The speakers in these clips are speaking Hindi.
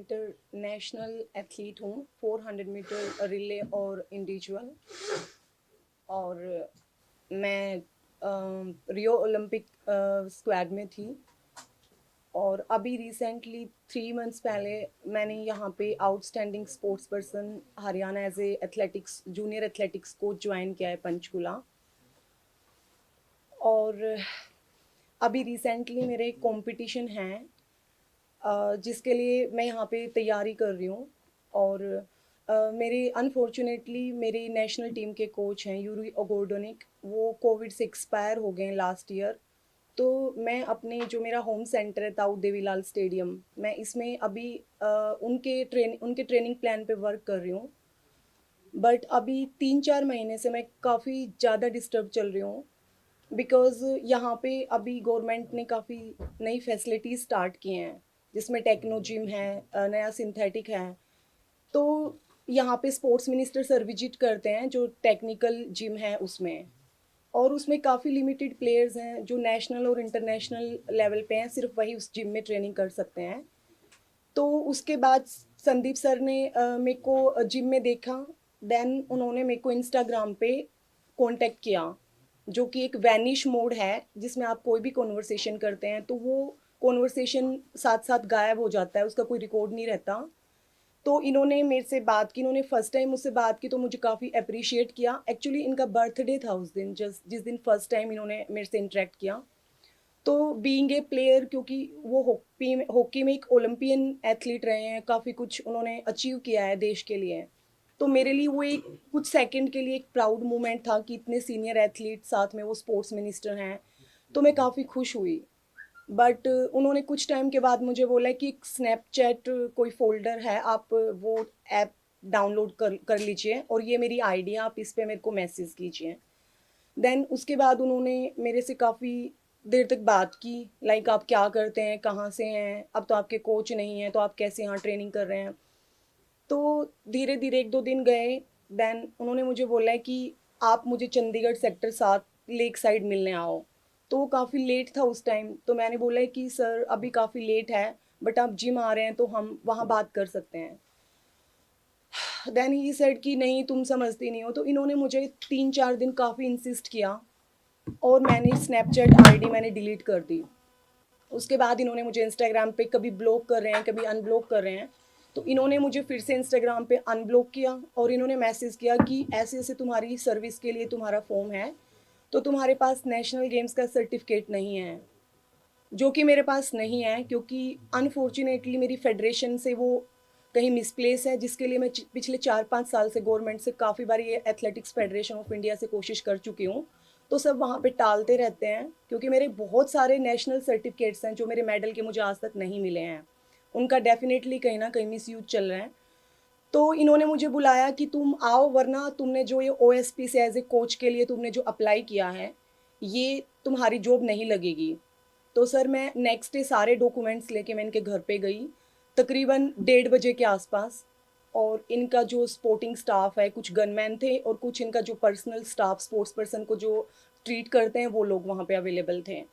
इंटरनेशनल एथलीट हूँ, 400 मीटर रिले और इंडिविजुअल। और मैं रियो ओलंपिक स्क्वाड में थी। और अभी रिसेंटली 3 मंथ्स पहले मैंने यहाँ पे outstanding sports person Haryana as a athletics junior athletics coach join किया है पंचकुला। और अभी रिसेंटली मेरे एक कंपटीशन है जिसके लिए मैं यहाँ पे तैयारी कर रही हूँ। और मेरे अनफॉर्चुनेटली मेरी नेशनल टीम के कोच हैं यूरी ओगोर्डोनिक, वो कोविड से एक्सपायर हो गए लास्ट ईयर। तो मैं अपने जो मेरा होम सेंटर है ताऊ देवीलाल स्टेडियम, मैं इसमें अभी उनके ट्रेनिंग प्लान पे वर्क कर रही हूँ। बट अभी 3-4 महीने से मैं काफ़ी ज़्यादा डिस्टर्ब चल रही हूँ, बिकॉज़ यहाँ पे अभी गवर्नमेंट ने काफ़ी नई फैसिलिटीज़ स्टार्ट की हैं, जिसमें टेक्नो जिम है, नया सिंथेटिक है। तो यहाँ पे स्पोर्ट्स मिनिस्टर सर विजिट करते हैं जो टेक्निकल जिम है उसमें। और उसमें काफ़ी लिमिटेड प्लेयर्स हैं जो नेशनल और इंटरनेशनल लेवल पे हैं, सिर्फ वही उस जिम में ट्रेनिंग कर सकते हैं। तो उसके बाद संदीप सर ने मेरे को जिम में देखा। देन उन्होंने मेरे को इंस्टाग्राम पे कांटेक्ट किया, जो कि एक वैनिश मोड है जिसमें आप कोई भी कॉन्वर्सेशन करते हैं तो वो कॉन्वर्सेशन साथ साथ गायब हो जाता है, उसका कोई रिकॉर्ड नहीं रहता। तो इन्होंने मेरे से बात की, इन्होंने फर्स्ट टाइम मुझसे बात की तो मुझे काफ़ी अप्रिशिएट किया। एक्चुअली इनका बर्थडे था उस दिन, जिस दिन फर्स्ट टाइम इन्होंने मेरे से इंटरेक्ट किया। तो बीइंग ए प्लेयर, क्योंकि वो हॉकी में एक ओलंपियन एथलीट रहे हैं, काफ़ी कुछ उन्होंने अचीव किया है देश के लिए। तो मेरे लिए वो एक कुछ सेकंड के लिए एक प्राउड मोमेंट था कि इतने सीनियर एथलीट साथ में वो स्पोर्ट्स मिनिस्टर हैं। तो मैं काफ़ी खुश हुई। बट उन्होंने कुछ टाइम के बाद मुझे बोला कि एक स्नैपचैट कोई फ़ोल्डर है, आप वो ऐप डाउनलोड कर कर लीजिए और ये मेरी आईडी है, आप इस पे मेरे को मैसेज कीजिए। देन उसके बाद उन्होंने मेरे से काफ़ी देर तक बात की, लाइक आप क्या करते हैं, कहाँ से हैं, अब तो आपके कोच नहीं हैं तो आप कैसे यहाँ ट्रेनिंग कर रहे हैं। तो धीरे धीरे 1-2 दिन गए। देन उन्होंने मुझे बोला है कि आप मुझे चंडीगढ़ सेक्टर 7 लेक साइड मिलने आओ। तो वो काफ़ी लेट था उस टाइम, तो मैंने बोला है कि सर अभी काफ़ी लेट है, बट आप जिम आ रहे हैं तो हम वहाँ बात कर सकते हैं। देन ही सेड कि नहीं तुम समझती नहीं हो। तो इन्होंने मुझे 3-4 दिन काफ़ी इंसिस्ट किया और मैंने स्नैपचैट आईडी मैंने डिलीट कर दी। उसके बाद इन्होंने मुझे इंस्टाग्राम पे कभी ब्लॉक कर रहे हैं, कभी अनब्लॉक कर रहे हैं। तो इन्होंने मुझे फिर से इंस्टाग्राम पे अनब्लॉक किया और इन्होंने मैसेज किया कि ऐसे ऐसे तुम्हारी सर्विस के लिए तुम्हारा फॉर्म है, तो तुम्हारे पास नेशनल गेम्स का सर्टिफिकेट नहीं है, जो कि मेरे पास नहीं है, क्योंकि अनफॉर्चुनेटली मेरी फेडरेशन से वो कहीं मिसप्लेस है, जिसके लिए मैं पिछले 4-5 साल से गवर्नमेंट से काफ़ी बार ये एथलेटिक्स फेडरेशन ऑफ इंडिया से कोशिश कर चुकी हूँ। तो सब वहाँ पे टालते रहते हैं, क्योंकि मेरे बहुत सारे नेशनल सर्टिफिकेट्स हैं जो मेरे मेडल के मुझे आज तक नहीं मिले हैं। उनका डेफिनेटली कहीं ना कहीं मिस यूज चल रहा है। तो इन्होंने मुझे बुलाया कि तुम आओ, वरना तुमने जो ये ओएसपी से एज ए कोच के लिए तुमने जो अप्लाई किया है, ये तुम्हारी जॉब नहीं लगेगी। तो सर मैं नेक्स्ट डे सारे डॉक्यूमेंट्स लेके मैं इनके घर पे गई, तकरीबन 1:30 बजे के आसपास। और इनका जो स्पोर्टिंग स्टाफ है, कुछ गनमैन थे और कुछ इनका जो पर्सनल स्टाफ स्पोर्ट्स पर्सन को जो ट्रीट करते हैं वो लोग वहाँ पे अवेलेबल थे।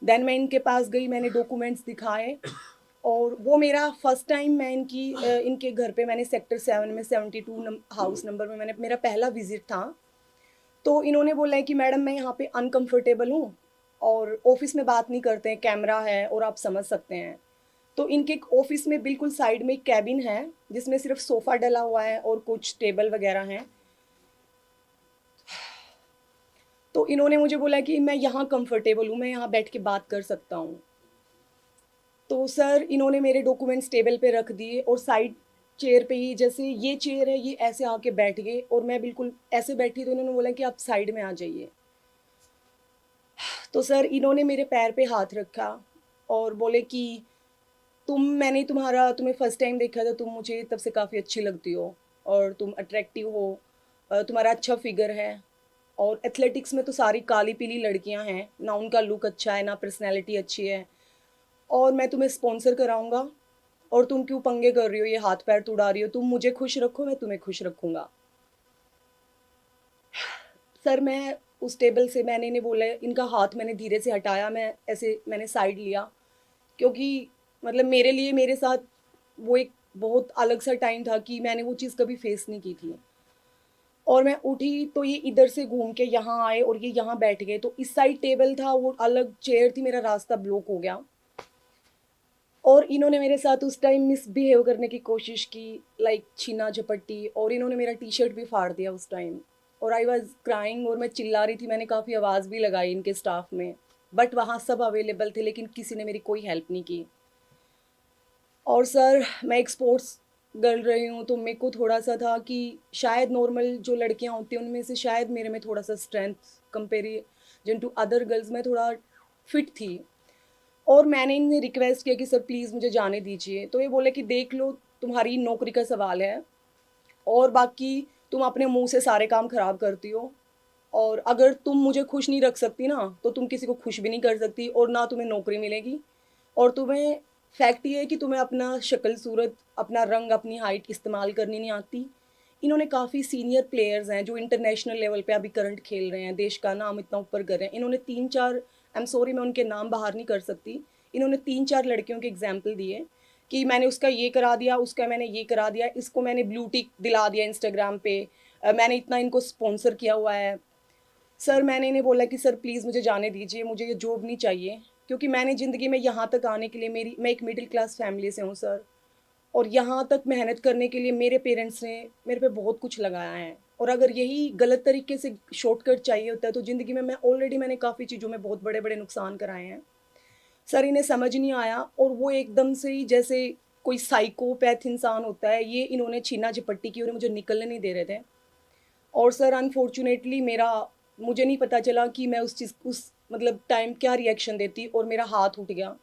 देन मैं इनके पास गई, मैंने डॉक्यूमेंट्स दिखाए। और वो मेरा फर्स्ट टाइम मैं इनके घर पे मैंने सेक्टर 7 में 72 हाउस नंबर में मैंने मेरा पहला विजिट था। तो इन्होंने बोला है कि मैडम मैं यहाँ पे अनकंफर्टेबल हूँ और ऑफिस में बात नहीं करते हैं, कैमरा है और आप समझ सकते हैं। तो इनके ऑफिस में बिल्कुल साइड में एक कैबिन है जिसमें सिर्फ सोफ़ा डला हुआ है और कुछ टेबल वगैरह हैं। तो इन्होंने मुझे बोला कि मैं यहाँ कंफर्टेबल हूँ, मैं यहाँ बैठ के बात कर सकता हूँ। तो सर इन्होंने मेरे डॉक्यूमेंट्स टेबल पे रख दिए और साइड चेयर पे ही, जैसे ये चेयर है, ये ऐसे आके बैठ गए और मैं बिल्कुल ऐसे बैठी, तो इन्होंने बोला कि आप साइड में आ जाइए। तो सर इन्होंने मेरे पैर पे हाथ रखा और बोले कि मैंने तुम्हें फर्स्ट टाइम देखा था, तुम मुझे तब से काफ़ी अच्छी लगती हो और तुम अट्रैक्टिव हो, तुम्हारा अच्छा फिगर है। और एथलेटिक्स में तो सारी काली पीली लड़कियां हैं ना, उनका लुक अच्छा है ना पर्सनैलिटी अच्छी है। और मैं तुम्हें स्पॉन्सर कराऊंगा और तुम क्यों पंगे कर रही हो, ये हाथ पैर तुड़ा रही हो, तुम मुझे खुश रखो मैं तुम्हें खुश रखूंगा। सर मैं उस टेबल से, मैंने इन्हें बोला, इनका हाथ मैंने धीरे से हटाया, मैंने साइड लिया, क्योंकि मतलब मेरे लिए मेरे साथ वो एक बहुत अलग सा टाइम था कि मैंने वो चीज़ कभी फेस नहीं की थी। और मैं उठी तो ये इधर से घूम के यहाँ आए और ये यहाँ बैठ गए, तो इस साइड टेबल था, वो अलग चेयर थी, मेरा रास्ता ब्लॉक हो गया। और इन्होंने मेरे साथ उस टाइम मिसबिहेव करने की कोशिश की, लाइक छीना झपट्टी, और इन्होंने मेरा टी शर्ट भी फाड़ दिया उस टाइम। और आई वॉज क्राइंग और मैं चिल्ला रही थी, मैंने काफ़ी आवाज़ भी लगाई इनके स्टाफ में, बट वहाँ सब अवेलेबल थे लेकिन किसी ने मेरी कोई हेल्प नहीं की। और सर, मैं एक स्पोर्ट्स गर्ल रही हूँ, तो मेरे को थोड़ा सा था कि शायद नॉर्मल जो लड़कियाँ होती हैं उनमें से शायद मेरे में थोड़ा सा strength comparison to other girls में थोड़ा फिट थी। और मैंने इन्हें रिक्वेस्ट किया कि सर प्लीज़ मुझे जाने दीजिए, तो ये बोले कि देख लो, तुम्हारी नौकरी का सवाल है, और बाकी तुम अपने मुंह से सारे काम खराब करती हो, और अगर तुम मुझे खुश नहीं रख सकती ना, तो तुम किसी को खुश भी नहीं कर सकती, और ना तुम्हें नौकरी मिलेगी। और तुम्हें फैक्ट ये है कि तुम्हें अपना शक्ल सूरत, अपना रंग, अपनी हाइट इस्तेमाल करनी नहीं आती। इन्होंने काफ़ी सीनियर प्लेयर्स हैं जो इंटरनेशनल लेवल पे अभी करंट खेल रहे हैं, देश का नाम इतना ऊपर कर रहे हैं, इन्होंने 3-4, आई एम सॉरी मैं उनके नाम बाहर नहीं कर सकती, इन्होंने 3-4 लड़कियों के एग्जाम्पल दिए कि मैंने उसका ये करा दिया, उसका मैंने ये करा दिया, इसको मैंने ब्लू टिक दिला दिया इंस्टाग्राम पे, मैंने इतना इनको स्पॉन्सर किया हुआ है। सर, मैंने इन्हें बोला कि सर प्लीज़ मुझे जाने दीजिए, मुझे ये जॉब नहीं चाहिए, क्योंकि मैंने ज़िंदगी में यहाँ तक आने के लिए, मैं एक मिडिल क्लास फैमिली से हूँ सर, और यहाँ तक मेहनत करने के लिए मेरे पेरेंट्स ने मेरे पे बहुत कुछ लगाया है, और अगर यही गलत तरीके से शॉर्टकट चाहिए होता है तो ज़िंदगी में मैंने काफ़ी चीज़ों में बहुत बड़े बड़े नुकसान कराए हैं। सर, इन्हें समझ नहीं आया, और वो एकदम से ही जैसे कोई साइकोपैथ इंसान होता है, ये इन्होंने छीना झपट्टी की और मुझे निकलने नहीं दे रहे थे। और सर अनफॉर्चुनेटली मुझे नहीं पता चला कि मैं उस मतलब टाइम क्या रिएक्शन देती, और मेरा हाथ उठ गया,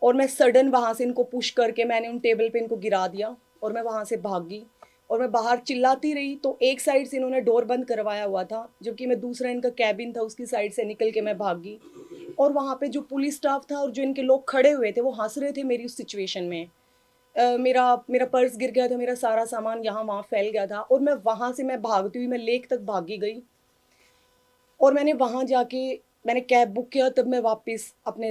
और मैं सडन वहाँ से इनको पुश करके मैंने उन टेबल पे इनको गिरा दिया, और मैं वहाँ से भागी, और मैं बाहर चिल्लाती रही। तो एक साइड से इन्होंने डोर बंद करवाया हुआ था, जबकि मैं दूसरा इनका कैबिन था उसकी साइड से निकल के मैं भागी। और वहाँ पे जो पुलिस स्टाफ था और जो इनके लोग खड़े हुए थे वो हंस रहे थे मेरी उस सिचुएशन में। मेरा मेरा पर्स गिर गया था, मेरा सारा सामान यहाँ वहाँ फैल गया था, और मैं वहाँ से मैं भागती हुई मैं लेक तक भागी गई, और मैंने वहाँ जाके मैंने कैब बुक किया, तब मैं वापस अपने